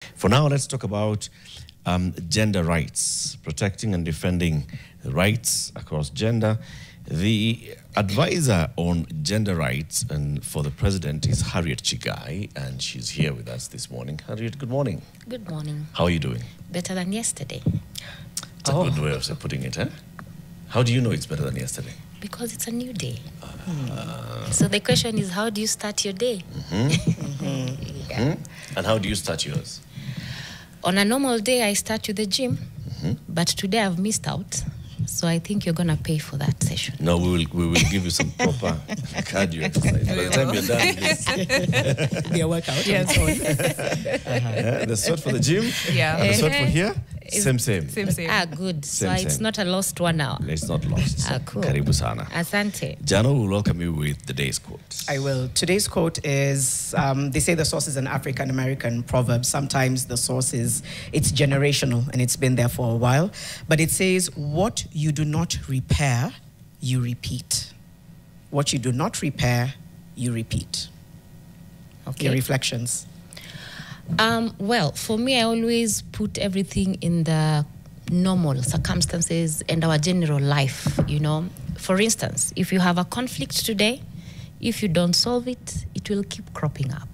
For now, let's talk about gender rights, protecting and defending the rights across gender. The advisor on gender rights and for the president is Harriet Chiggai, and she's here with us this morning. Harriet, good morning. Good morning. How are you doing? Better than yesterday. It's a good way of putting it, eh? How do you know it's better than yesterday? Because it's a new day. So the question is, how do you start your day? Yeah. And how do you start yours? On a normal day, I start with the gym, but today I've missed out. So I think you're going to pay for that session. No, we will give you some proper cardio exercise. By the time you're done with this. Be a workout. Yes. The sweat for the gym, and the sweat for here, same. Ah, good. Same. It's not a lost 1 hour. It's not lost. Ah, cool. Karibu sana. Asante. Jano will welcome you with today's quote. I will. Today's quote is, they say the source is an African-American proverb. Sometimes the source is, it's generational and it's been there for a while. But it says, what you do not repair, you repeat. What you do not repair, you repeat. Okay. Your reflections. Well, for me, I always put everything in the normal circumstances and our general life, you know. For instance, if you have a conflict today, if you don't solve it, it will keep cropping up.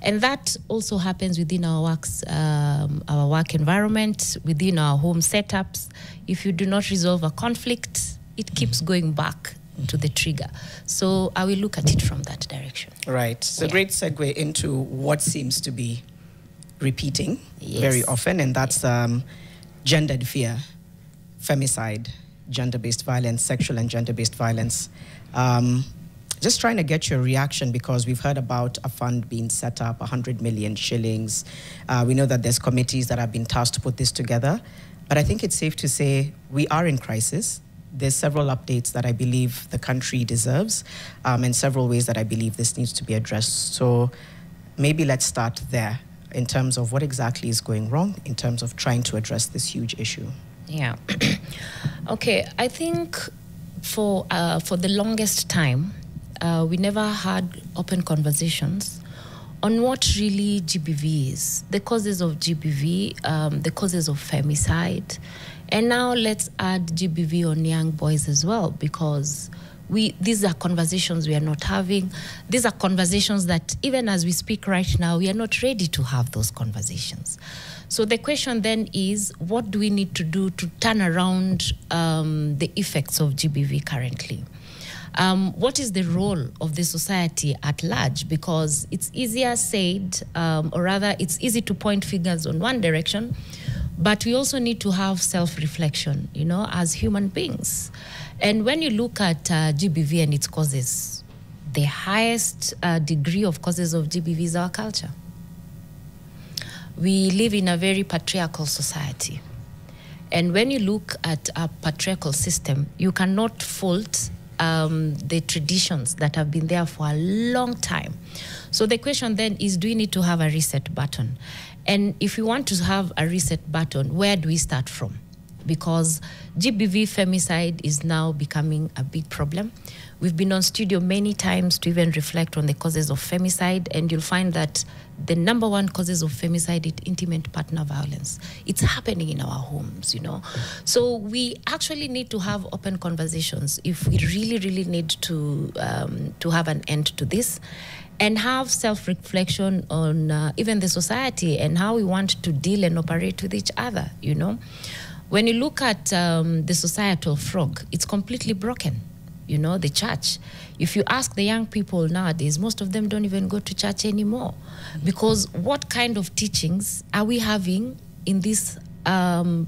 And that also happens within our work environment, within our home setups. If you do not resolve a conflict, it keeps going back to the trigger. So I will look at it from that direction. Right. So great segue into what seems to be repeating very often, and that's gendered fear, femicide, gender-based violence, sexual and gender-based violence. Just trying to get your reaction, because we've heard about a fund being set up, 100 million shillings. We know that there's committees that have been tasked to put this together. But I think it's safe to say we are in crisis. There's several updates that I believe the country deserves, and several ways that I believe this needs to be addressed. So maybe let's start there in terms of what exactly is going wrong in terms of trying to address this huge issue. Yeah. Okay, I think for the longest time, we never had open conversations on what really GBV is, the causes of GBV, the causes of femicide. And now let's add GBV on young boys as well, because these are conversations we are not having. These are conversations that even as we speak right now, we are not ready to have those conversations. So the question then is, what do we need to do to turn around the effects of GBV currently? What is the role of the society at large? Because it's easier said, or rather it's easy to point fingers on one direction, but we also need to have self-reflection, you know, as human beings. And when you look at GBV and its causes, the highest degree of causes of GBV is our culture. We live in a very patriarchal society. And when you look at a patriarchal system, you cannot fault the traditions that have been there for a long time. So the question then is, do we need to have a reset button? And if we want to have a reset button, where do we start from? Because GBV femicide is now becoming a big problem. We've been on studio many times to even reflect on the causes of femicide, and you'll find that the #1 causes of femicide is intimate partner violence. It's happening in our homes, you know. So we actually need to have open conversations if we really need to have an end to this, and have self-reflection on even the society and how we want to deal and operate with each other, you know. When you look at the societal frog, it's completely broken. You know, the church. If you ask the young people nowadays, most of them don't even go to church anymore. Because what kind of teachings are we having in these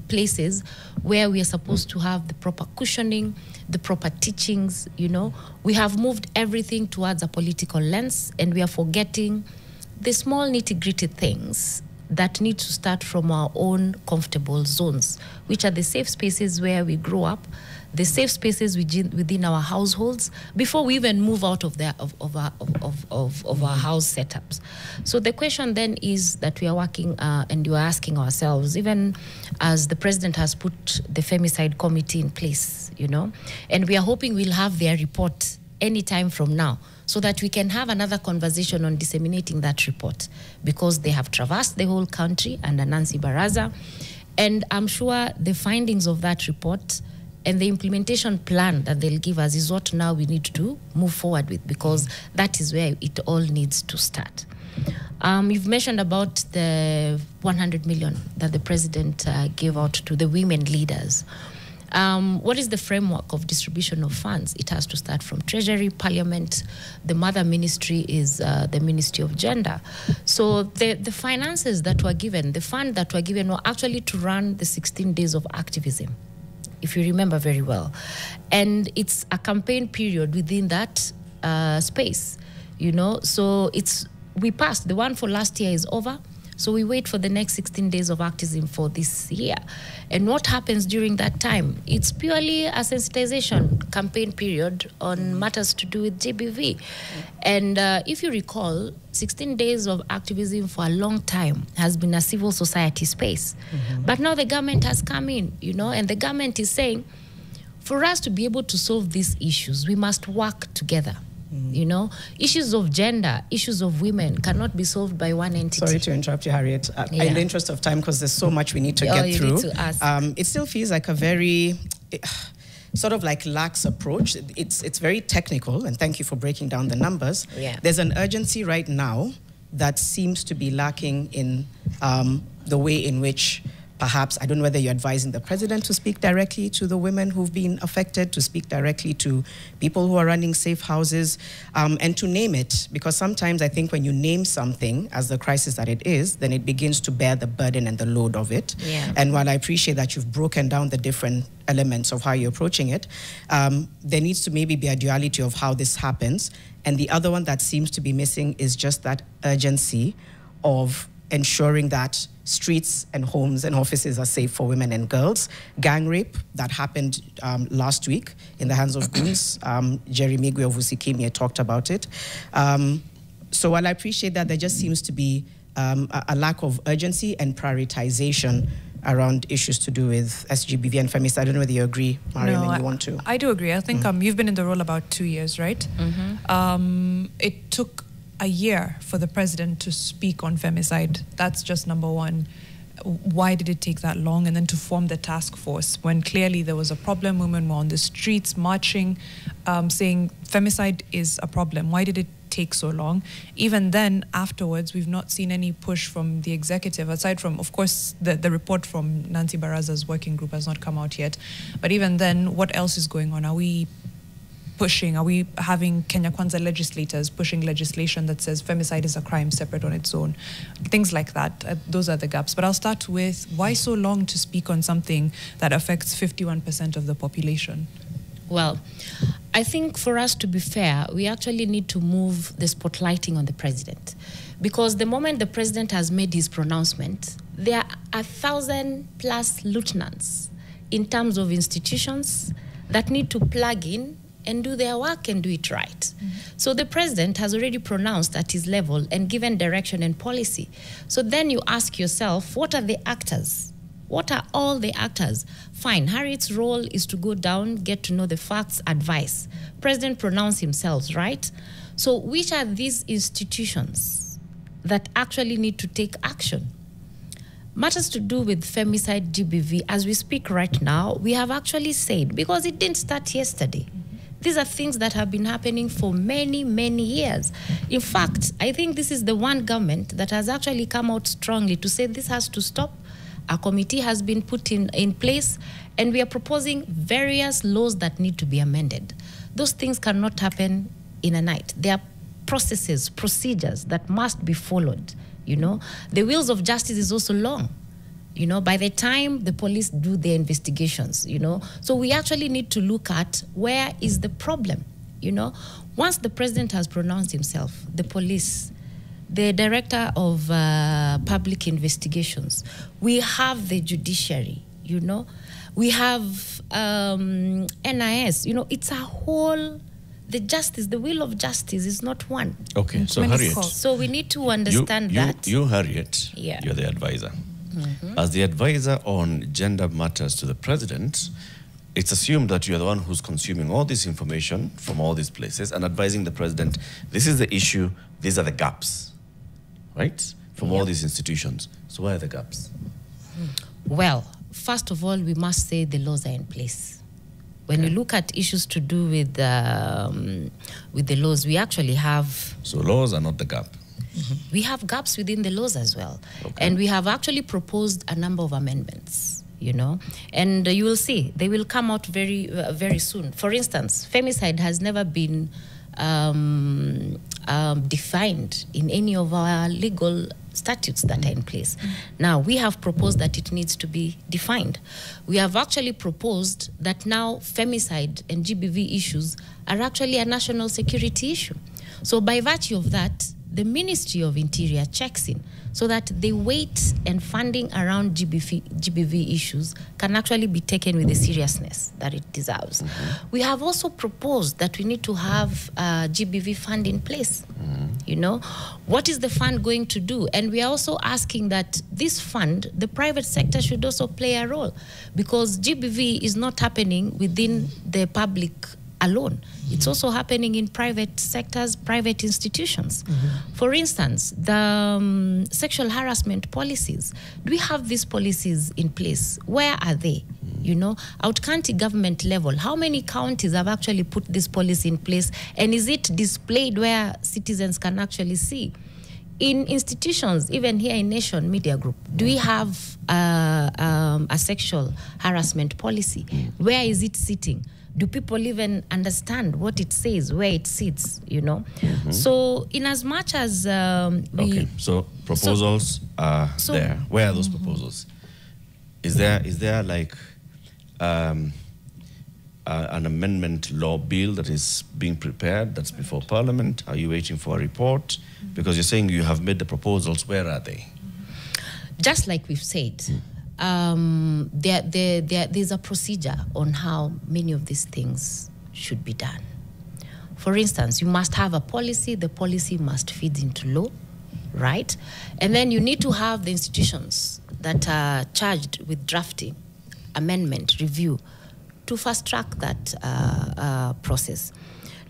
places where we are supposed to have the proper cushioning, the proper teachings, you know? We have moved everything towards a political lens, and we are forgetting the small nitty-gritty things that need to start from our own comfortable zones, which are the safe spaces where we grow up, the safe spaces within our households, before we even move out of our house setups. So the question then is that we are working and you are asking ourselves, even as the president has put the femicide committee in place, you know, and we are hoping we'll have their report any time from now, so that we can have another conversation on disseminating that report, because they have traversed the whole country under Nancy Baraza. And I'm sure the findings of that report and the implementation plan that they'll give us is what now we need to move forward with, because that is where it all needs to start. You've mentioned about the 100 million that the president gave out to the women leaders. What is the framework of distribution of funds? It has to start from Treasury, Parliament. The mother ministry is the Ministry of Gender. So the finances that were given, the fund that were given, were actually to run the 16 days of activism, if you remember very well. And it's a campaign period within that space, you know. So we passed. The one for last year is over. So we wait for the next 16 days of activism for this year. And what happens during that time? It's purely a sensitization campaign period on matters to do with GBV. And if you recall, 16 days of activism for a long time has been a civil society space. But now the government has come in, you know, and the government is saying, for us to be able to solve these issues, we must work together. You know, issues of gender, issues of women cannot be solved by one entity. Sorry to interrupt you, Harriet. In the interest of time, because there's so much we need to get through. Need to ask. It still feels like a very sort of like lax approach. It's very technical, and thank you for breaking down the numbers. Yeah. There's an urgency right now that seems to be lacking in the way in which perhaps, I don't know whether you're advising the president to speak directly to the women who've been affected, to speak directly to people who are running safe houses, and to name it. Because sometimes I think when you name something as the crisis that it is, then it begins to bear the burden and the load of it. Yeah. And while I appreciate that you've broken down the different elements of how you're approaching it, there needs to maybe be a duality of how this happens. And the other one that seems to be missing is just that urgency of ensuring that streets and homes and offices are safe for women and girls. Gang rape that happened last week in the hands of goons. Jerry Migwe of Usikimia talked about it. So while I appreciate that, there just seems to be a lack of urgency and prioritization around issues to do with SGBV and femicide. I don't know whether you agree, Mariam, and you want to. I do agree. I think you've been in the role about 2 years, right? It took a year for the president to speak on femicide. That's just number one. Why did it take that long? And then to form the task force when clearly there was a problem. Women were on the streets marching, saying femicide is a problem. Why did it take so long? Even then, afterwards, we've not seen any push from the executive, aside from, of course, the report from Nancy Baraza's working group has not come out yet. But even then, what else is going on? Are we having Kenya Kwanza legislators pushing legislation that says femicide is a crime separate on its own? Things like that. Those are the gaps. But I'll start with, why so long to speak on something that affects 51% of the population? Well, I think for us to be fair, we actually need to move the spotlighting on the president. Because the moment the president has made his pronouncement, there are 1,000+ lieutenants in terms of institutions that need to plug in and do their work and do it right. So the president has already pronounced at his level and given direction and policy. So then you ask yourself, what are the actors? What are all the actors? Fine, Harriet's role is to go down, get to know the facts, advice. President pronounced himself, right? So which are these institutions that actually need to take action? Matters to do with femicide, GBV, as we speak right now, we have actually said, because it didn't start yesterday. These are things that have been happening for many, many years. In fact, I think this is the one government that has actually come out strongly to say this has to stop. A committee has been put in place, and we are proposing various laws that need to be amended. Those things cannot happen in a night. There are processes, procedures that must be followed, you know. The wheels of justice is also long. You know, by the time the police do their investigations, you know. So we actually need to look at where is the problem, you know. Once the president has pronounced himself, the police, the director of public investigations, we have the judiciary, you know. We have NIS, you know, it's a whole, the justice, the will of justice is not one. Okay, so Harriet. So we need to understand that. You, Harriet, yeah. You're the advisor. As the advisor on gender matters to the president, it's assumed that you're the one who's consuming all this information from all these places and advising the president, this is the issue, these are the gaps, right? From all these institutions. So where are the gaps? Well, first of all, we must say the laws are in place. When you look at issues to do with the laws, we actually have... So laws are not the gap. We have gaps within the laws as well. Okay. And we have actually proposed a number of amendments, you know. And you will see, they will come out very, very soon. For instance, femicide has never been defined in any of our legal statutes that are in place. Now, we have proposed that it needs to be defined. We have actually proposed that now femicide and GBV issues are actually a national security issue. So by virtue of that, the Ministry of Interior checks in so that the weight and funding around GBV issues can actually be taken with the seriousness that it deserves. We have also proposed that we need to have a GBV fund in place. You know, what is the fund going to do? And we are also asking that this fund, the private sector should also play a role, because GBV is not happening within the public alone. It's also happening in private sectors, private institutions. For instance, the sexual harassment policies. Do we have these policies in place? Where are they? You know, out county government level, how many counties have actually put this policy in place? And is it displayed where citizens can actually see? In institutions, even here in Nation Media Group, do we have a sexual harassment policy? Where is it sitting? Do people even understand what it says, where it sits, you know? So in as much as Okay, so proposals are there. Where are those proposals? Is there like an amendment law bill that is being prepared, that's before Parliament? Are you waiting for a report? Because you're saying you have made the proposals. Where are they? Just like we've said, there's a procedure on how many of these things should be done. For instance, you must have a policy. The policy must feed into law, right? And then you need to have the institutions that are charged with drafting, amendment, review, to fast track that process.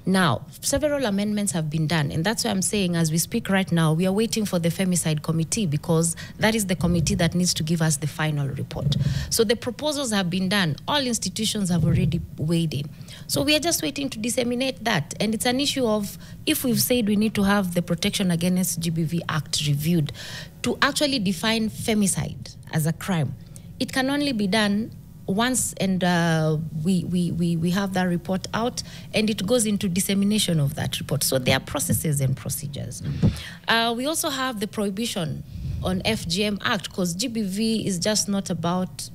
Now, several amendments have been done, and that's why I'm saying, as we speak right now, we are waiting for the Femicide Committee, because that is the committee that needs to give us the final report. So the proposals have been done. All institutions have already weighed in. So we are just waiting to disseminate that. And it's an issue of, if we've said we need to have the Protection Against GBV Act reviewed to actually define femicide as a crime, it can only be done once, and we have that report out, and it goes into dissemination of that report. So there are processes and procedures. We also have the prohibition on FGM Act, because GBV is just not about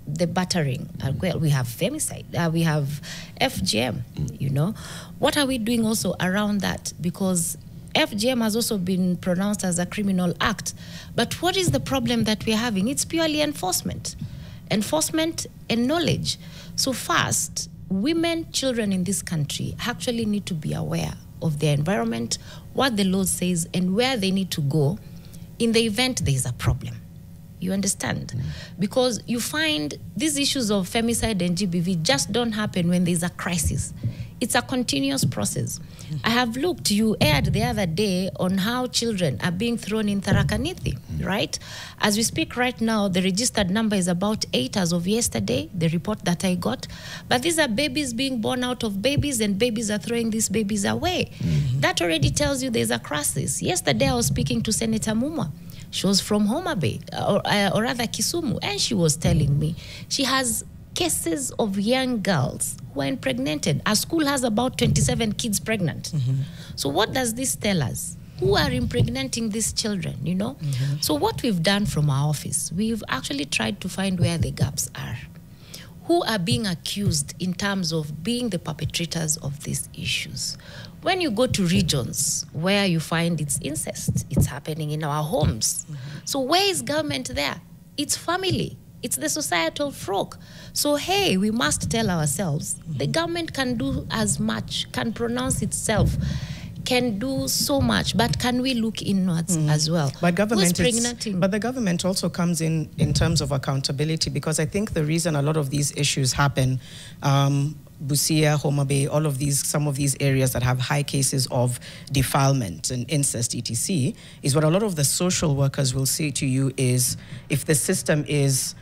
the battering. Well, we have femicide, we have FGM, you know. What are we doing also around that? Because FGM has also been pronounced as a criminal act. But what is the problem that we're having? It's purely enforcement. Enforcement and knowledge. So first, women, children in this country actually need to be aware of their environment, what the law says, and where they need to go in the event there is a problem. You understand? Because you find these issues of femicide and GBV just don't happen when there's a crisis. It's a continuous process. I have looked, you aired the other day on how children are being thrown in Tharaka Nithi, right? As we speak right now, the registered number is about 8 as of yesterday, the report that I got. But these are babies being born out of babies, and babies are throwing these babies away. That already tells you there's a crisis. Yesterday, I was speaking to Senator Mumwa. She was from Homa Bay, or rather Kisumu, and she was telling me she has cases of young girls who are impregnated. Our school has about 27 kids pregnant. So what does this tell us? Who are impregnating these children, you know? So what we've done from our office, we've actually tried to find where the gaps are. Who are being accused in terms of being the perpetrators of these issues? When you go to regions where you find it's incest, it's happening in our homes. So where is government there? It's family. It's the societal frog. So, hey, we must tell ourselves, the government can do as much, can pronounce itself, can do so much, but can we look inwards as well? But Who's but the government also comes in terms of accountability, because I think the reason a lot of these issues happen, Busia, Homa Bay, some of these areas that have high cases of defilement and incest, etc., is what a lot of the social workers will say to you is, if the system is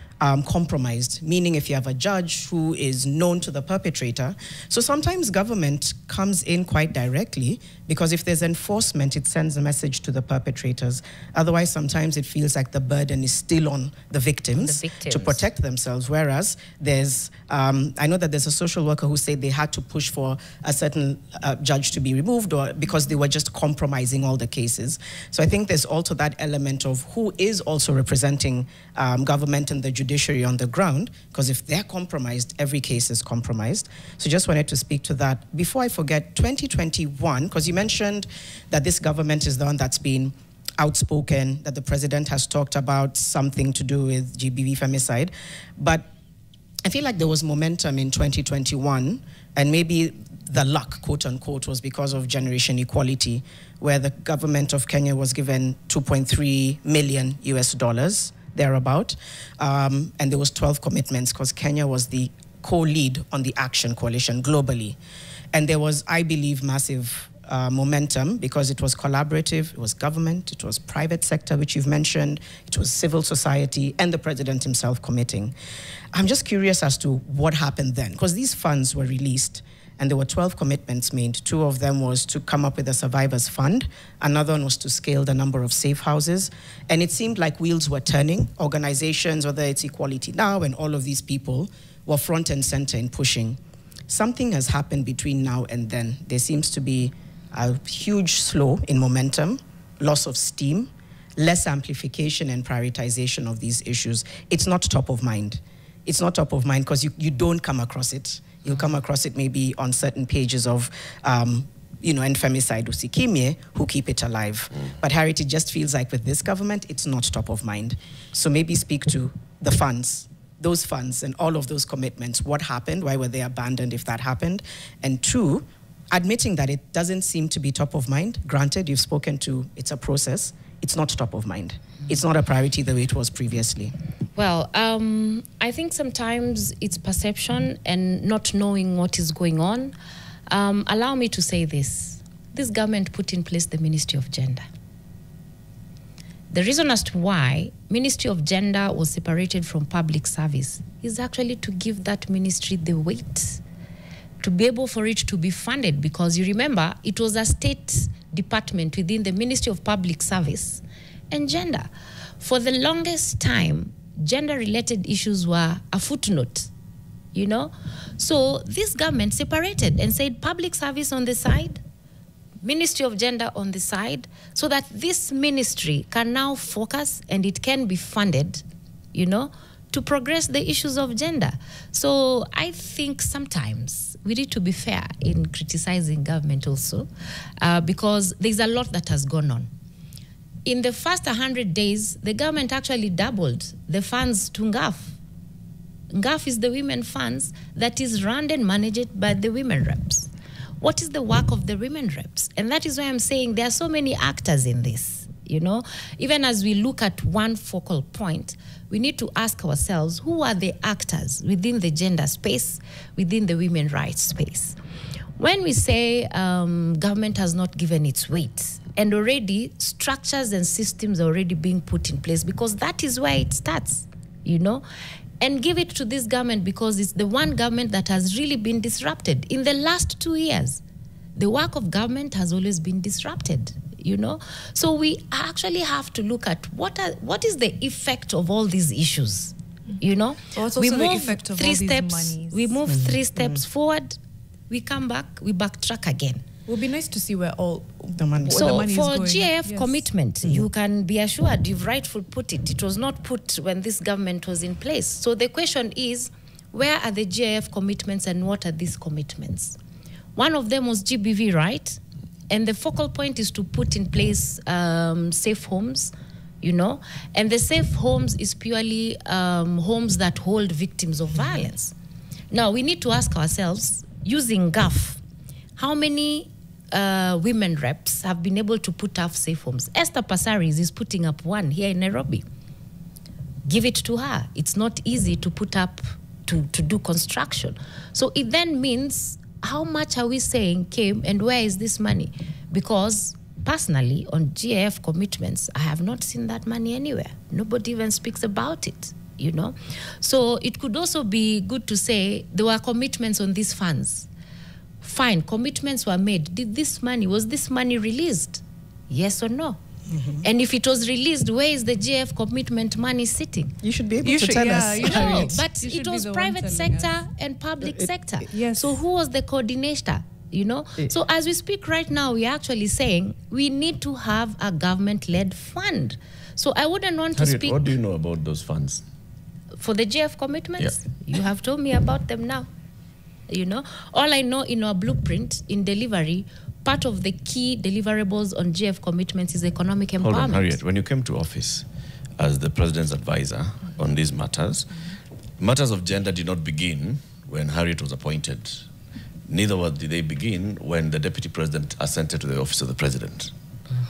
compromised, meaning if you have a judge who is known to the perpetrator. So sometimes government comes in quite directly, because if there's enforcement, it sends a message to the perpetrators. Otherwise, sometimes it feels like the burden is still on the victims, to protect themselves. Whereas there's, I know that there's a social worker who said they had to push for a certain judge to be removed, or because they were just compromising all the cases. So I think there's also that element of who is also representing government and the judiciary on the ground, because if they're compromised, every case is compromised. So just wanted to speak to that. Before I forget, 2021, because you mentioned that this government is the one that's been outspoken, that the president has talked about something to do with GBV femicide. But I feel like there was momentum in 2021, and maybe the luck, quote unquote, was because of generation equality, where the government of Kenya was given $2.3 million US, thereabout. And there was 12 commitments, because Kenya was the co-lead on the Action Coalition globally. And there was, I believe, massive momentum, because it was collaborative, it was government, it was private sector, which you've mentioned, it was civil society, and the president himself committing. I'm just curious as to what happened then, because these funds were released and there were 12 commitments made. 2 of them was to come up with a survivors fund. Another one was to scale the number of safe houses. And it seemed like wheels were turning. Organizations, whether it's Equality Now and all of these people, were front and center in pushing. Something has happened between now and then. There seems to be a huge slow in momentum, loss of steam, less amplification and prioritization of these issues. It's not top of mind. It's not top of mind because you don't come across it. You'll come across it maybe on certain pages of, and femicide usikimye, who keep it alive. But Harriet, it just feels like with this government, it's not top of mind. So maybe speak to the funds, those funds and all of those commitments. What happened? Why were they abandoned if that happened? And 2, admitting that it doesn't seem to be top of mind. Granted, you've spoken to, it's a process. It's not top of mind. It's not a priority the way it was previously. Well, I think sometimes it's perception and not knowing what is going on. Allow me to say this. This government put in place the Ministry of Gender. The reason as to why Ministry of Gender was separated from public service is actually to give that ministry the weight, to be able for it to be funded, because you remember it was a state department within the Ministry of Public Service and Gender. For the longest time, gender-related issues were a footnote, So this government separated and said public service on the side, Ministry of Gender on the side, so that this ministry can now focus and it can be funded, to progress the issues of gender. So I think sometimes we need to be fair in criticizing government also, because there's a lot that has gone on. In the first 100 days, the government actually doubled the funds to NGAF. NGAF is the women funds that is run and managed by the women reps. What is the work of the women reps? And that is why I'm saying there are so many actors in this, Even as we look at one focal point, we need to ask ourselves, who are the actors within the gender space, within the women rights space? When we say government has not given its weight, and already structures and systems are already being put in place, because that is where it starts, and give it to this government because it's the one government that has really been disrupted. In the last 2 years, the work of government has always been disrupted, So we actually have to look at what is the effect of all these issues, Also we the move effect of 3 all these steps, monies. we move 3 steps forward, we come back, we backtrack again. It would be nice to see where all the money, so the money for is going. GIF Yes. commitment, you can be assured you've rightfully put it. It was not put when this government was in place. So the question is, where are the GIF commitments and what are these commitments? One of them was GBV, right? And the focal point is to put in place safe homes, and the safe homes is purely homes that hold victims of violence. Now, we need to ask ourselves, using GAF, how many women reps have been able to put up safe homes. Esther Passaris is putting up one here in Nairobi. Give it to her. It's not easy to put up, to do construction. So it then means, how much are we saying came and where is this money? Because personally, on GAF commitments, I have not seen that money anywhere. Nobody even speaks about it, you know. So it could also be good to say there were commitments on these funds. Fine, commitments were made. Was this money released? Yes or no? Mm-hmm. And if it was released, where is the GF commitment money sitting? You should be able to tell us. No, but it was private sector and public sector. Yes. So who was the coordinator? You know? So as we speak right now, we're actually saying we need to have a government-led fund. So I wouldn't want to speak... What do you know about those funds? For the GF commitments? Yeah. You have told me about them now. You know? All I know in our blueprint, in delivery, part of the key deliverables on GF commitments is economic empowerment. Hold on, Harriet. When you came to office as the president's advisor on these matters, matters of gender did not begin when Harriet was appointed. Neither did they begin when the deputy president assented to the office of the president.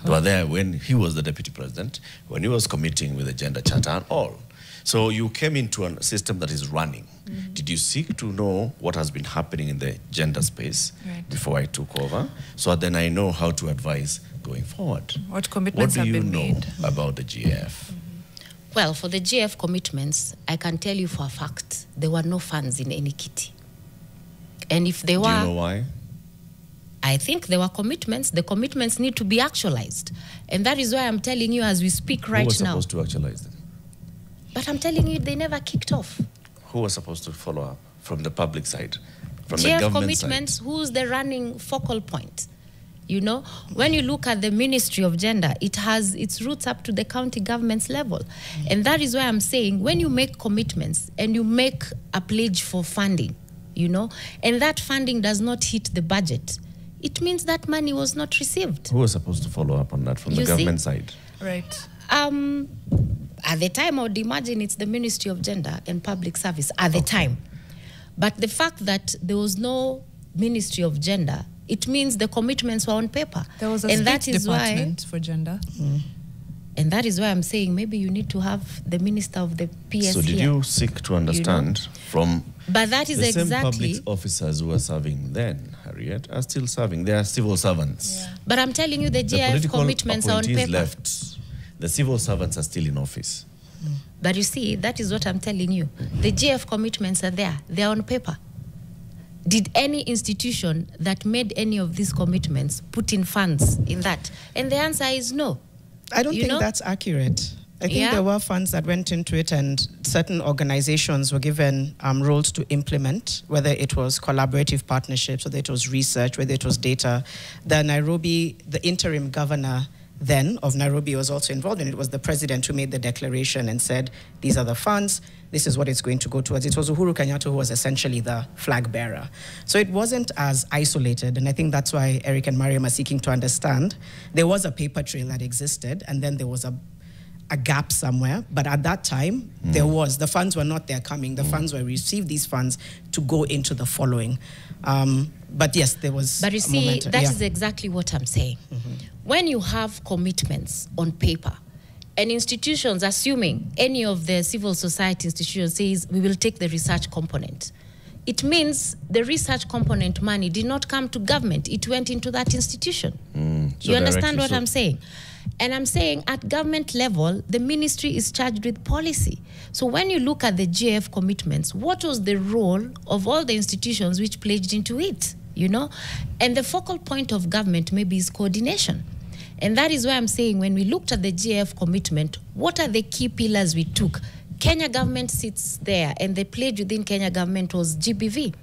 They were there when he was the deputy president, when he was committing with the gender charter and all. So you came into a system that is running. Did you seek to know what has been happening in the gender space before I took over? So then I know how to advise going forward. What commitments have been made? What do you know about the GF? Well, for the GF commitments, I can tell you for a fact, there were no funds in any kitty. And if they were... Do you know why? I think there were commitments. The commitments need to be actualized. And that is why I'm telling you as we speak right now. Who was supposed to actualize them? But I'm telling you, they never kicked off. Who was supposed to follow up from the public side, from the GF government commitments, side? who's the running focal point? You know, when you look at the Ministry of Gender, it has its roots up to the county government's level. And that is why I'm saying, when you make commitments and you make a pledge for funding, you know, and that funding does not hit the budget, it means that money was not received. Who was supposed to follow up on that from the government side? Right. At the time, I would imagine it's the Ministry of Gender and Public Service at the time. But the fact that there was no Ministry of Gender, it means the commitments were on paper. There was a state department for gender. And that is why I'm saying maybe you need to have the minister of the PS So did you seek to understand from but that is the exactly same public officers who were serving then, Harriet, are still serving. They are civil servants. Yeah. But I'm telling you, the GIF commitments are on paper. Left. The civil servants are still in office. But you see, that is what I'm telling you. The GF commitments are there. They are on paper. Did any institution that made any of these commitments put in funds in that? And the answer is no. I don't think that's accurate. I think there were funds that went into it, and certain organizations were given roles to implement, whether it was collaborative partnerships, whether it was research, whether it was data. The interim governor then of Nairobi was also involved, and it was the president who made the declaration and said, these are the funds, this is what it's going to go towards. It was Uhuru Kenyatta who was essentially the flag bearer. So it wasn't as isolated, and I think that's why Eric and Mariam are seeking to understand. There was a paper trail that existed, and then there was a gap somewhere, but at that time, the funds were not there coming. The funds were received, these funds, to go into the following. But yes, there was But you see, that is exactly what I'm saying. When you have commitments on paper, and institutions, assuming any of the civil society institutions says, we will take the research component, it means the research component money did not come to government. It went into that institution. You understand what I'm saying? And I'm saying at government level, the ministry is charged with policy. So when you look at the GF commitments, what was the role of all the institutions which pledged into it, you know? And the focal point of government maybe is coordination. And that is why I'm saying when we looked at the GF commitment, what are the key pillars we took? Kenya government sits there, and the pledge within Kenya government was GBV.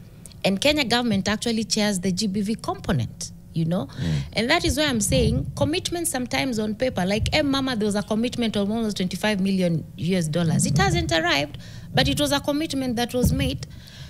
And Kenya government actually chairs the GBV component, you know? And that is why I'm saying commitments sometimes on paper, like Mama, there was a commitment of almost $25 million. It hasn't arrived, but it was a commitment that was made.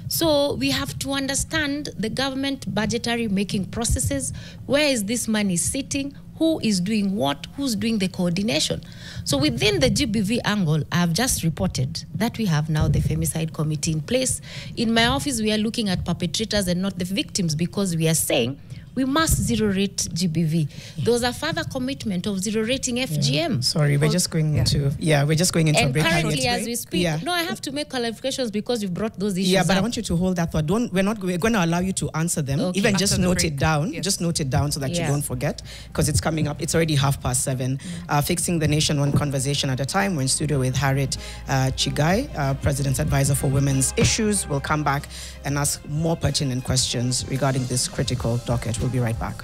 So we have to understand the government budgetary making processes. Where is this money sitting? Who is doing what? Who's doing the coordination? So within the GBV angle, I have just reported that we have now the femicide committee in place. In my office, we are looking at perpetrators and not the victims, because we are saying we must zero rate GBV. There was a further commitment of zero rating FGM. Sorry, we're just going into a and break. Currently, as we speak, no, I have to make clarifications because you've brought those issues. Yeah, but up. I want you to hold that thought. We're going to allow you to answer them. Okay. Even After just the note break. it down. Yes. Just note it down so that you don't forget, because it's coming up. It's already 7:30. Fixing the Nation, one conversation at a time. We're in studio with Harriet Chiggai, President's Advisor for Women's Issues. We'll come back and ask more pertinent questions regarding this critical docket. We'll be right back.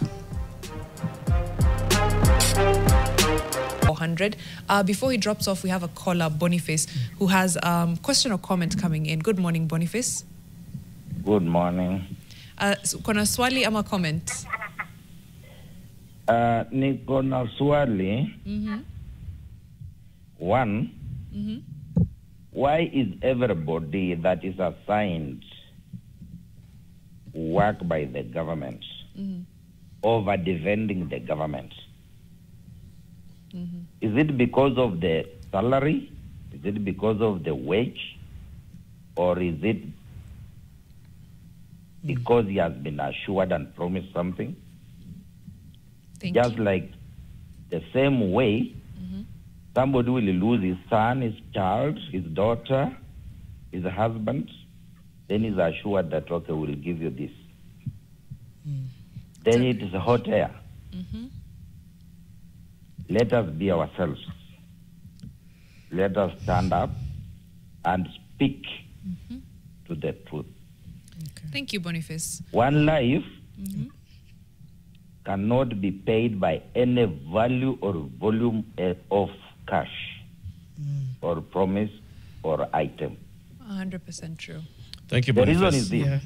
400. Before he drops off, we have a caller, Boniface, who has question or comment coming in. Good morning, Boniface. Good morning. Kuna swali ama comment? Niko na swali. One, why is everybody that is assigned work by the government over defending the government? Is it because of the salary? Is it because of the wage? Or is it because he has been assured and promised something? Just like the same way, somebody will lose his son, his child, his daughter, his husband, then he's assured that, okay, we'll give you this. Then it is hot air. Let us be ourselves. Let us stand up and speak to the truth. Thank you, Boniface. One life cannot be paid by any value or volume of cash or promise or item. 100% true. Thank you, The Boniface. reason is this.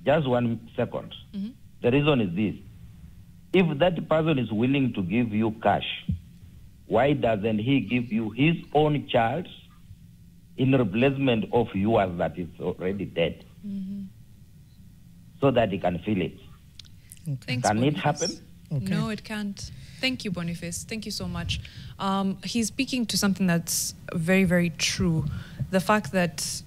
Just 1 second. The reason is this. If that person is willing to give you cash, why doesn't he give you his own child in replacement of yours that is already dead? So that he can feel it. Thanks, Can it Boniface. happen? No, it can't. Thank you, Boniface. Thank you so much. He's speaking to something that's very, very true. The fact that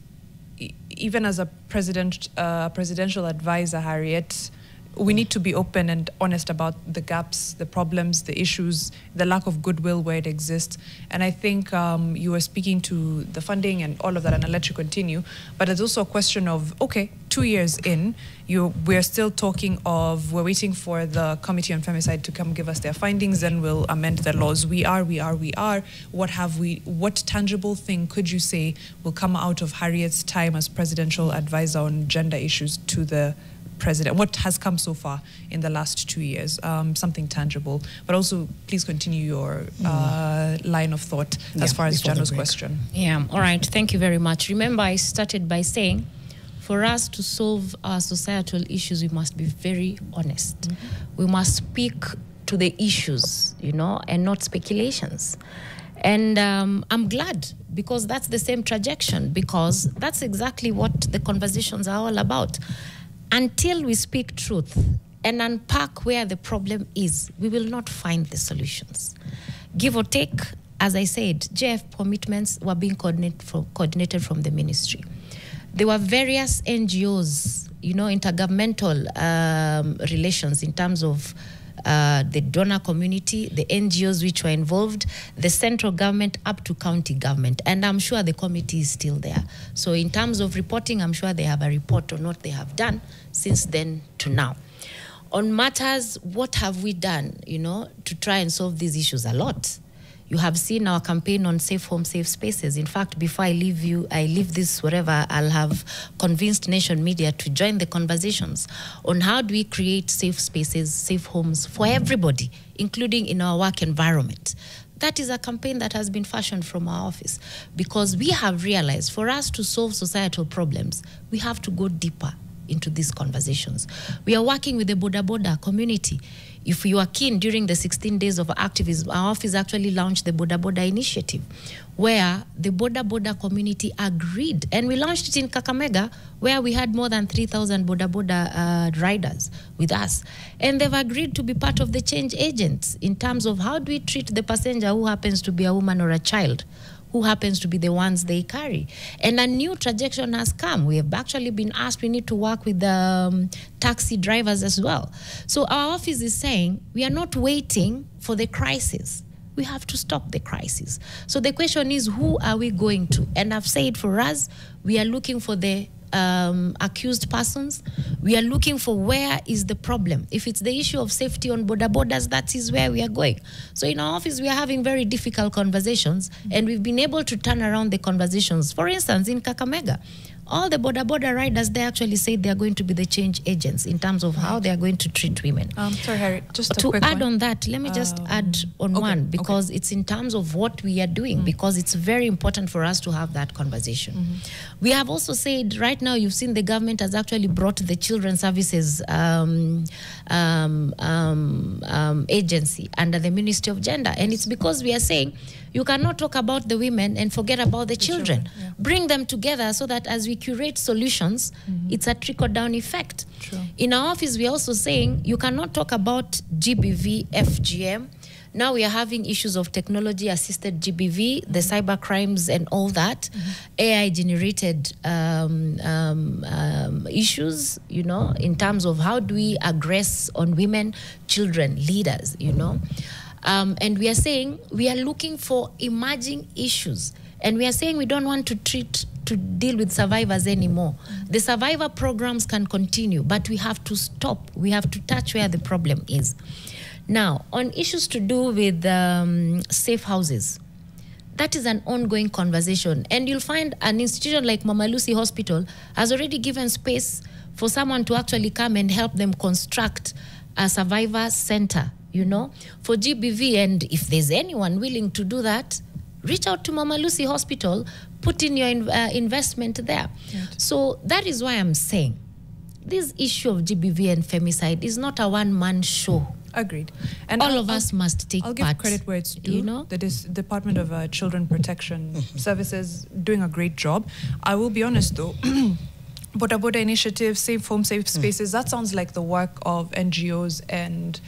even as a presidential advisor, Harriet, we need to be open and honest about the gaps, the problems, the issues, the lack of goodwill where it exists. And I think you were speaking to the funding and all of that, and I'll let you continue. But there's also a question of, okay, 2 years in, we're still talking of, we're waiting for the Committee on Femicide to come give us their findings, then we'll amend the laws. We are. What tangible thing could you say will come out of Harriet's time as presidential advisor on gender issues to the president? What has come so far in the last 2 years? Something tangible. But also, please continue your line of thought as far as Jano's question. Yeah, all right. Thank you very much. Remember, I started by saying, for us to solve our societal issues, we must be very honest. We must speak to the issues, and not speculations. And I'm glad, because that's the same trajectory, because that's exactly what the conversations are all about. Until we speak truth and unpack where the problem is, we will not find the solutions. Give or take, as I said, JF commitments were being coordinated from the ministry. There were various NGOs, intergovernmental relations in terms of the donor community, the NGOs which were involved, the central government up to county government. And I'm sure the committee is still there. So in terms of reporting, I'm sure they have a report on what they have done since then to now. On matters, what have we done, to try and solve these issues? A lot. You have seen our campaign on safe home, safe spaces. In fact, before I leave this wherever, I'll have convinced Nation Media to join the conversations on how do we create safe spaces, safe homes for everybody, including in our work environment. That is a campaign that has been fashioned from our office, because we have realized for us to solve societal problems, we have to go deeper into these conversations. We are working with the Boda Boda community. If you are keen, during the 16 days of activism, our office actually launched the Boda Boda initiative, where the Boda Boda community agreed. And we launched it in Kakamega, where we had more than 3,000 Boda Boda riders with us. And they've agreed to be part of the change agents in terms of how do we treat the passenger who happens to be a woman or a child who happens to be the ones they carry. And a new trajectory has come. We have actually been asked, we need to work with the taxi drivers as well. So our office is saying, we are not waiting for the crisis. We have to stop the crisis. So the question is, who are we going to? And I've said for us, we are looking for the accused persons. We are looking for where is the problem. If it's the issue of safety on borders, that is where we are going. So in our office, we are having very difficult conversations, and we've been able to turn around the conversations. For instance, in Kakamega, all the border riders, they actually say they are going to be the change agents in terms of how they are going to treat women. Sorry, Harriet, just a to quick add one. on that, let me just add on one, because it's in terms of what we are doing, because it's very important for us to have that conversation. We have also said, right now, you've seen the government has actually brought the Children's Services agency under the Ministry of Gender, and it's because we are saying you cannot talk about the women and forget about the children. Yeah. Bring them together so that as we curate solutions, it's a trickle-down effect. True. In our office, we're also saying you cannot talk about GBV, FGM. Now we are having issues of technology-assisted GBV, the cyber crimes and all that, AI-generated issues, you know, in terms of how do we aggress on women, children, leaders, you know. And we are saying we are looking for emerging issues, and we are saying we don't want to deal with survivors anymore. The survivor programs can continue, but we have to stop. We have to touch where the problem is. Now, on issues to do with safe houses, that is an ongoing conversation, and you'll find an institution like Mama Lucy Hospital has already given space for someone to actually come and help them construct a survivor center, you know, for GBV. And if there's anyone willing to do that, reach out to Mama Lucy Hospital, put in your investment there. Right. So that is why I'm saying this issue of GBV and femicide is not a one-man show. Agreed. And all of us must take part. I'll give credit where it's due. You know? The Department of Children Protection Services doing a great job. I will be honest though, Boda Initiative, Safe Home, Safe Spaces, that sounds like the work of NGOs and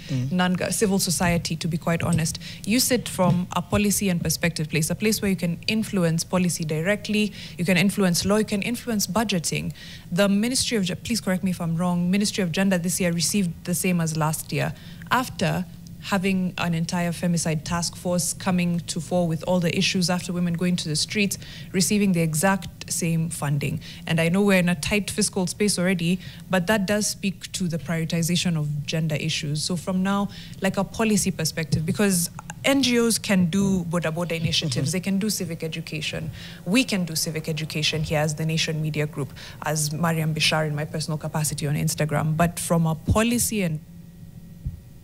civil society, to be quite honest. You sit from a policy and perspective place, a place where you can influence policy directly, you can influence law, you can influence budgeting. The Ministry of, please correct me if I'm wrong, Ministry of Gender this year received the same as last year, after having an entire femicide task force coming to fore with all the issues after women going to the streets, receiving the exact same funding. And I know we're in a tight fiscal space already, but that does speak to the prioritization of gender issues. So from now, like a policy perspective, because NGOs can do Boda initiatives, they can do civic education. We can do civic education here as the Nation Media Group, as Mariam Bishar in my personal capacity on Instagram. But from a policy and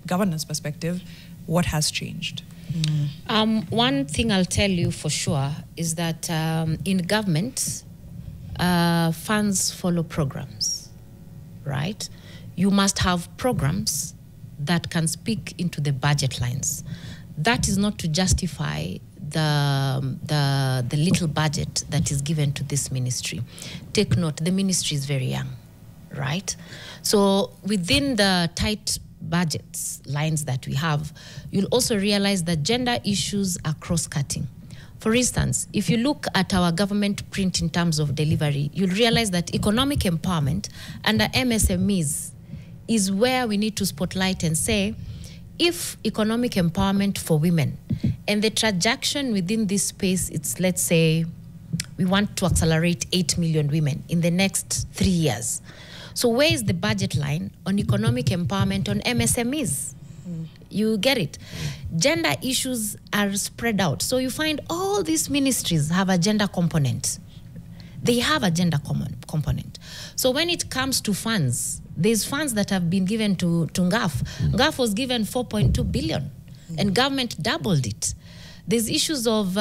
governance perspective, what has changed? One thing I'll tell you for sure is that in government, funds follow programs, right? You must have programs that can speak into the budget lines. That is not to justify the little budget that is given to this ministry. Take note, the ministry is very young, right? So within the tight budgets lines that we have, you'll also realize that gender issues are cross-cutting. For instance, if you look at our government print in terms of delivery, you'll realize that economic empowerment under MSMEs is where we need to spotlight and say, if economic empowerment for women and the trajectory within this space, it's, let's say, we want to accelerate 8 million women in the next 3 years. So where is the budget line on economic empowerment on MSMEs? You get it? Gender issues are spread out. So you find all these ministries have a gender component. They have a gender component. So when it comes to funds, there's funds that have been given to NGAF. NGAF was given 4.2 billion and government doubled it. There's issues of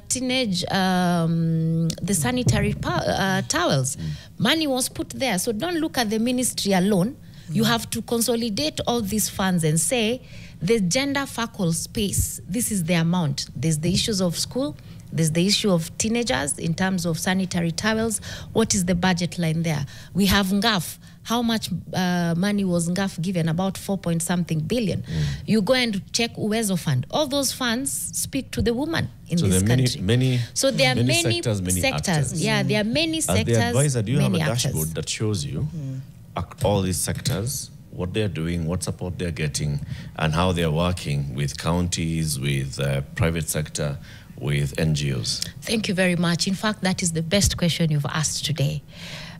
teenage, the sanitary towels. Money was put there. So don't look at the ministry alone. You have to consolidate all these funds and say, the gender focal space, this is the amount. There's the issues of school. There's the issue of teenagers in terms of sanitary towels. What is the budget line there? We have NGAF. how much money was Ngaf given, about 4-point-something billion. You go and check Uwezo Fund. All those funds speak to the woman in this country. So there are many sectors, many actors. Yeah, there are many sectors. As the advisor, do you have a actors. dashboard that shows you all these sectors, what they're doing, what support they're getting, and how they're working with counties, with private sector, with NGOs? Thank you very much. In fact, that is the best question you've asked today,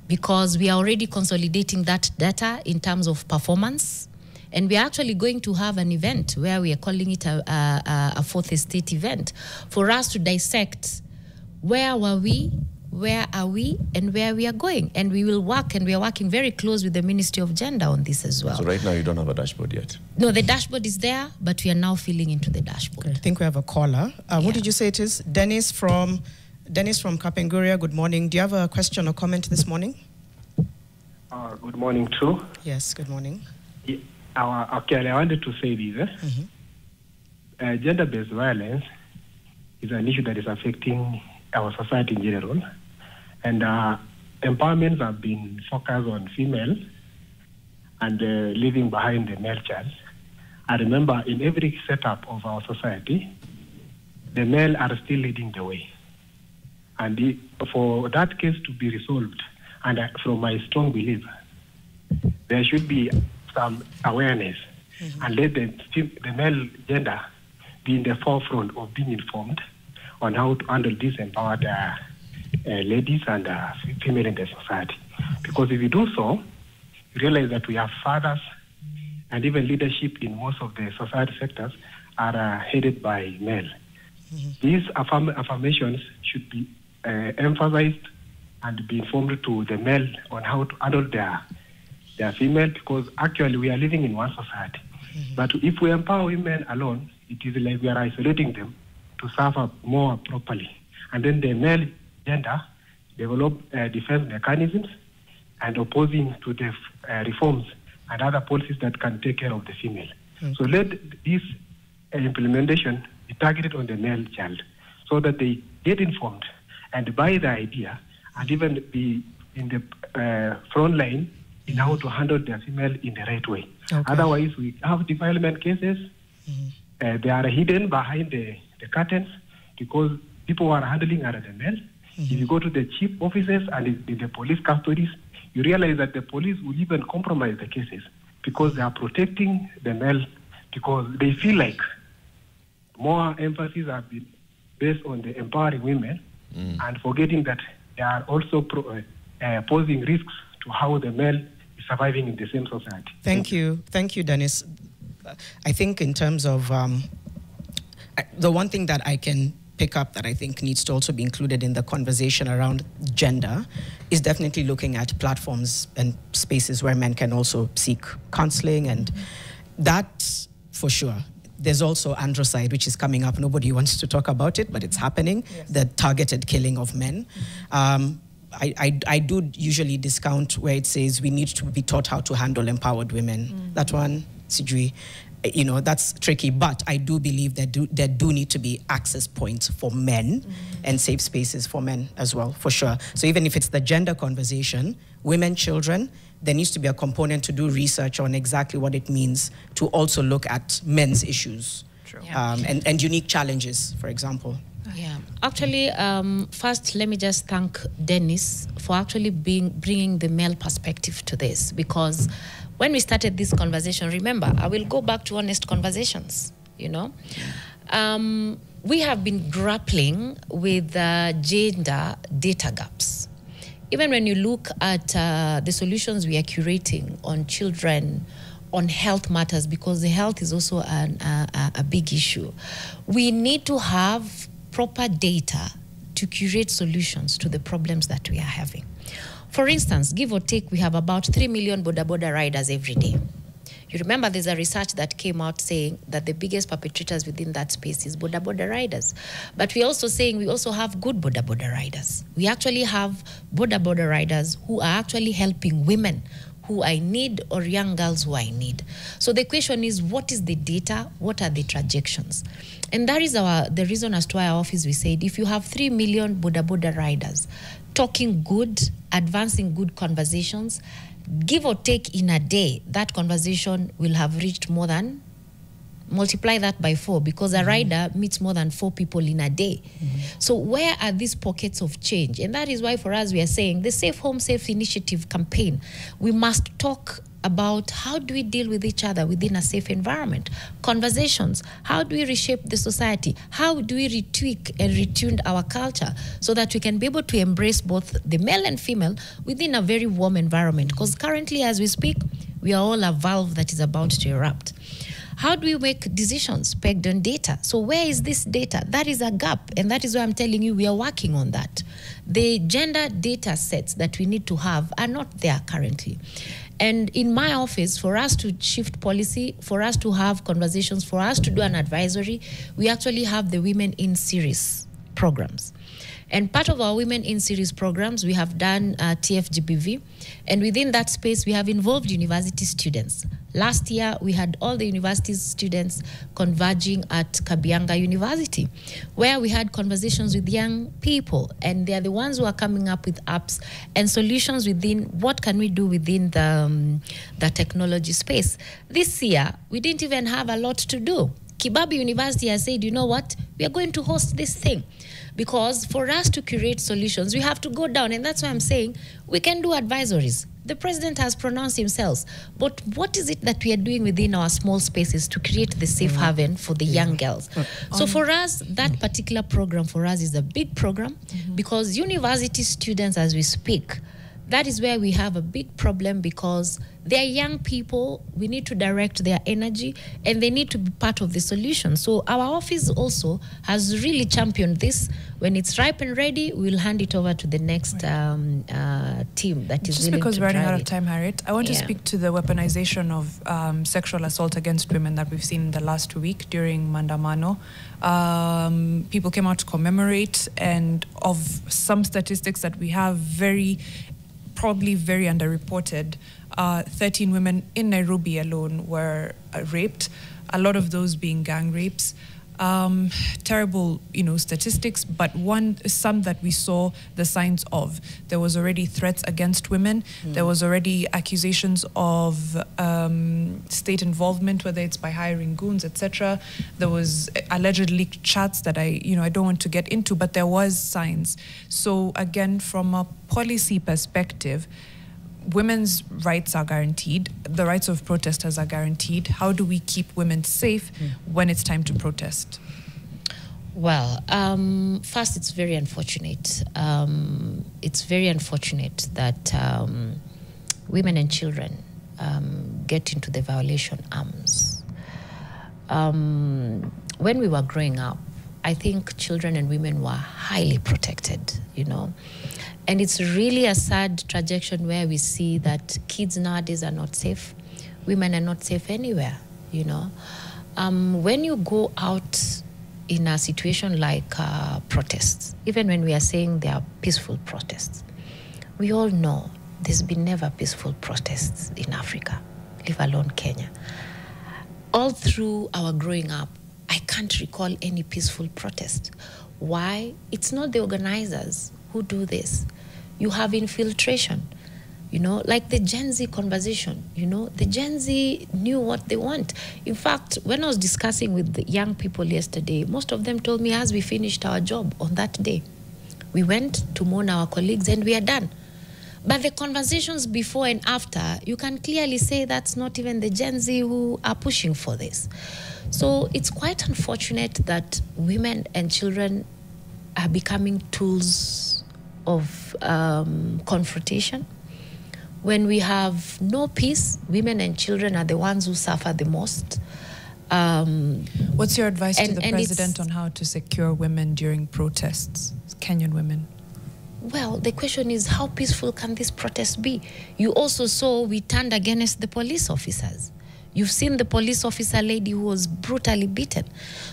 because we are already consolidating that data in terms of performance. And we are actually going to have an event where we are calling it a fourth estate event for us to dissect where were we, where are we, and where we are going. And we will work, and we are working very close with the Ministry of Gender on this as well. So right now you don't have a dashboard yet? No, the dashboard is there, but we are now filling into the dashboard. Okay. I think we have a caller. What did you say it is? Dennis from Kapenguria, good morning. Do you have a question or comment this morning? Good morning, too. Yes, good morning. Yeah, okay, I wanted to say this. Gender-based violence is an issue that is affecting our society in general. And empowerments have been focused on female and leaving behind the male child. I remember in every setup of our society, the male are still leading the way. And for that case to be resolved, and from my strong belief, there should be some awareness and let the male gender be in the forefront of being informed on how to handle these empowered ladies and female in the society. Because if you do so, you realize that we have fathers and even leadership in most of the society sectors are headed by male. These affirmations should be emphasized and be informed to the male on how to handle their female, because actually we are living in one society. But if we empower women alone, it is like we are isolating them to suffer more properly. And then the male gender develop defense mechanisms and opposing to the reforms and other policies that can take care of the female. So let this implementation be targeted on the male child so that they get informed and buy the idea and even be in the front line in how to handle their female in the right way. Okay. Otherwise, we have defilement cases. They are hidden behind the curtains because people who are handling are the male. If you go to the chief offices and in the police custodies, you realize that the police will even compromise the cases because they are protecting the male, because they feel like more emphasis have been based on the empowering women and forgetting that they are also posing risks to how the male is surviving in the same society. Thank you, Dennis. I think in terms of the one thing that I can pick up that I think needs to also be included in the conversation around gender is definitely looking at platforms and spaces where men can also seek counseling, and that for sure. There's also androcide, which is coming up. Nobody wants to talk about it, but it's happening. Yes. The targeted killing of men. I do usually discount where it says we need to be taught how to handle empowered women. That one, Sijui, that's tricky. But I do believe that there do need to be access points for men and safe spaces for men as well, for sure. So even if it's the gender conversation, women, children, there needs to be a component to do research on exactly what it means to also look at men's issues and unique challenges, for example. Yeah, actually, first, let me just thank Dennis for actually bringing the male perspective to this, because when we started this conversation, remember, I will go back to honest conversations, we have been grappling with gender data gaps. Even when you look at the solutions we are curating on children, on health matters, because the health is also a big issue, we need to have proper data to curate solutions to the problems that we are having. For instance, give or take, we have about 3 million boda riders every day. You remember there's a research that came out saying that the biggest perpetrators within that space is boda riders. But we're also saying we also have good boda riders. We actually have boda riders who are actually helping women who I need or young girls who I need. So the question is, what is the data? What are the trajectories? And that is the reason as to why our office, we said, if you have 3 million boda riders talking good, advancing good conversations, give or take in a day, that conversation will have reached more than, multiply that by 4, because a rider meets more than 4 people in a day. So where are these pockets of change? And that is why for us we are saying the Safe Home, Safe Initiative campaign, we must talk about how do we deal with each other within a safe environment. Conversations, how do we reshape the society? How do we retweak and retune our culture so that we can be able to embrace both the male and female within a very warm environment? Because currently, as we speak, we are all a valve that is about to erupt. How do we make decisions pegged on data? So where is this data? That is a gap, and that is why I'm telling you we are working on that. The gender data sets that we need to have are not there currently. And in my office, for us to shift policy, for us to have conversations, for us to do an advisory, we actually have the Women in Series programs. And part of our Women in Series programs, we have done TFGBV. And within that space, we have involved university students. Last year, we had all the university students converging at Kabianga University, where we had conversations with young people. And they are the ones who are coming up with apps and solutions within what can we do within the technology space. This year, we didn't even have a lot to do. Kibabi University has said, you know what, we are going to host this thing. Because for us to create solutions, we have to go down. And that's why I'm saying we can do advisories. The president has pronounced himself. But what is it that we are doing within our small spaces to create the safe haven for the young girls? So for us, that particular program for us is a big program because university students, as we speak, that is where we have a big problem because they're young people. We need to direct their energy and they need to be part of the solution. So our office also has really championed this. When it's ripe and ready, we'll hand it over to the next team that is just willing because to we're running drive out of time, Harriet, I want to speak to the weaponization of sexual assault against women that we've seen in the last week during Mandamano. People came out to commemorate, and of some statistics that we have, probably very underreported, 13 women in Nairobi alone were raped, a lot of those being gang rapes. Terrible, statistics, but some that we saw the signs of. There was already threats against women. There was already accusations of state involvement, whether it's by hiring goons, etc. There was alleged leaked chats that I don't want to get into, but there was signs. So again, from a policy perspective, women's rights are guaranteed. The rights of protesters are guaranteed. How do we keep women safe when it's time to protest? Well, first, it's very unfortunate. It's very unfortunate that women and children get into the violation arms. When we were growing up, I think children and women were highly protected, And it's really a sad trajectory where we see that kids nowadays are not safe. Women are not safe anywhere, When you go out in a situation like protests, even when we are saying they are peaceful protests, we all know there's been never peaceful protests in Africa, leave alone Kenya. All through our growing up, I can't recall any peaceful protest. Why? It's not the organizers who do this. You have infiltration, like the Gen Z conversation, the Gen Z knew what they want. In fact, when I was discussing with the young people yesterday, most of them told me as we finished our job on that day, we went to mourn our colleagues and we are done. But the conversations before and after, you can clearly say that's not even the Gen Z who are pushing for this. So it's quite unfortunate that women and children are becoming tools of confrontation. When we have no peace, women and children are the ones who suffer the most. What's your advice to the president on how to secure women during protests, Kenyan women? Well, the question is, how peaceful can this protest be? You also saw we turned against the police officers. You've seen the police officer lady who was brutally beaten.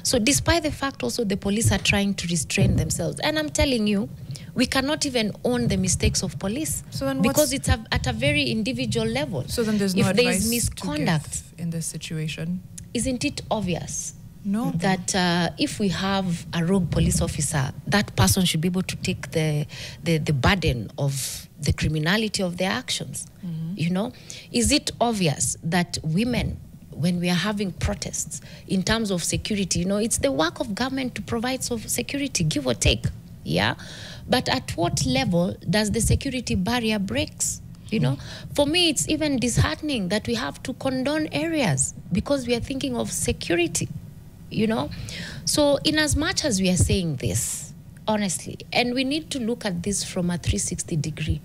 So despite the fact also the police are trying to restrain themselves. And I'm telling you, we cannot even own the mistakes of police because it's at a very individual level. So then there's no if advice there is misconduct to give in this situation? Isn't it obvious No. That if we have a rogue police officer, that person should be able to take the burden of the criminality of their actions. You know, is it obvious that women, when we are having protests in terms of security, you know, it's the work of government to provide security, give or take, yeah? But at what level does the security barrier breaks? You know, for me, it's even disheartening that we have to condone areas because we are thinking of security, you know? So in as much as we are saying this, honestly, and we need to look at this from a 360 degree,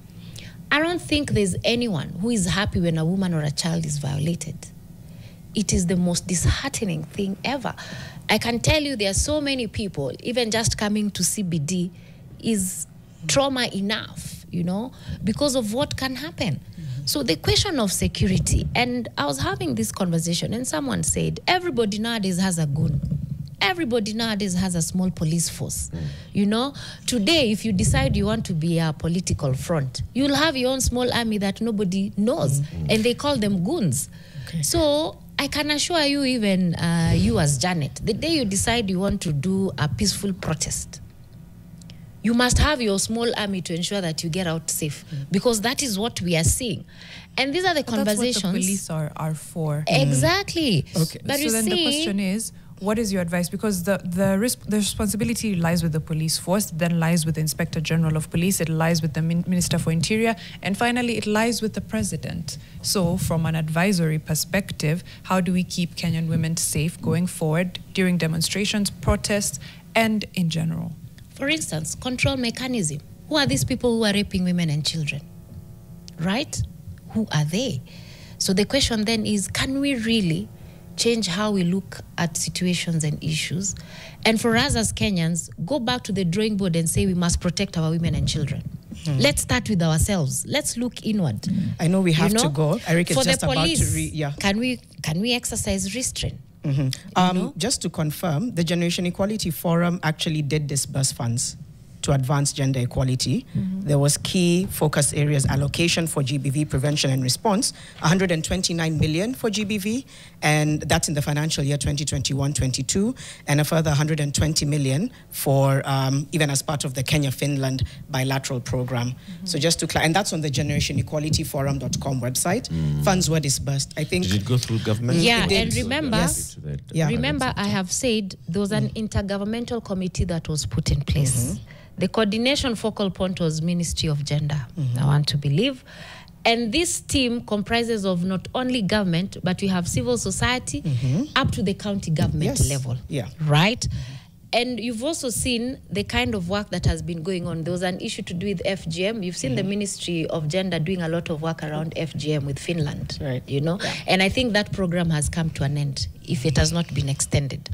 I don't think there's anyone who is happy when a woman or a child is violated. It is the most disheartening thing ever. I can tell you there are so many people, even just coming to CBD is trauma enough, you know, because of what can happen. So the question of security, and I was having this conversation and someone said, everybody nowadays has a gun. Everybody nowadays has a small police force. You know, today, if you decide you want to be a political front, you'll have your own small army that nobody knows, and they call them goons. Okay. So I can assure you, even you as Janet, the day you decide you want to do a peaceful protest, you must have your small army to ensure that you get out safe, because that is what we are seeing. And these are the conversations. That's what the police are for. Exactly. Okay. But so then the question is, what is your advice? Because the responsibility lies with the police force, then lies with the Inspector General of Police, it lies with the Minister for Interior, and finally it lies with the President. So from an advisory perspective, how do we keep Kenyan women safe going forward during demonstrations, protests, and in general? For instance, control mechanism. Who are these people who are raping women and children? Right? Who are they? So the question then is, can we really change how we look at situations and issues? And for us as Kenyans, go back to the drawing board and say we must protect our women and children. Let's start with ourselves. Let's look inward. I know we have to go. Eric is for just the police, about to can we exercise restraint? Just to confirm, the Generation Equality Forum actually did disburse funds to advance gender equality. There was key focus areas allocation for GBV prevention and response, 129 million for GBV, and that's in the financial year 2021-22, and a further 120 million for even as part of the Kenya-Finland bilateral program. So just to and that's on the generationequalityforum.com website. Funds were disbursed. I think. Did it go through government? Yeah, and remember, yes. I have said there was an intergovernmental committee that was put in place. The coordination focal point was Ministry of Gender, I want to believe. And this team comprises of not only government, but we have civil society up to the county government level. Yeah. Right? And you've also seen the kind of work that has been going on. There was an issue to do with FGM. You've seen the Ministry of Gender doing a lot of work around FGM with Finland, you know? Yeah. And I think that program has come to an end, if it has not been extended.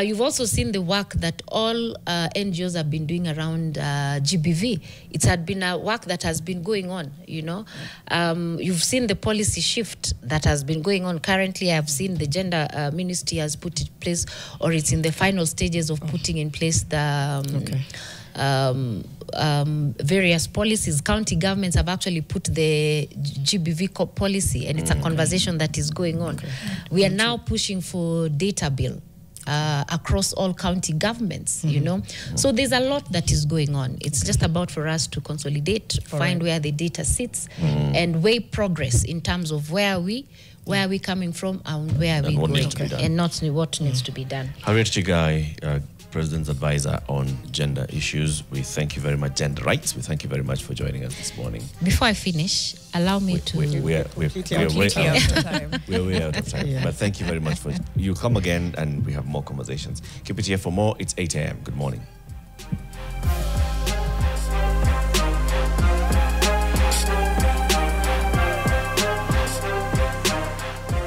You've also seen the work that all NGOs have been doing around GBV. It's had been a work that has been going on, you know. You've seen the policy shift that has been going on. Currently, I've seen the Gender Ministry has put in place, or it's in the final stages of putting in place the various policies. County governments have actually put the GBV policy, and it's a conversation that is going on. We are now pushing for data bill across all county governments, you know. So there's a lot that is going on. It's just about for us to consolidate, find where the data sits, and weigh progress in terms of where are we coming from, and where are we going, and not what needs to be done. Harriet Chiggai, President's advisor on gender issues. We thank you very much. Gender rights. We thank you very much for joining us this morning. Before I finish, allow me to. We're way out of time. We're way out of time. But thank you very much for you. Come again, and we have more conversations. Keep it here for more. It's 8 a.m. Good morning.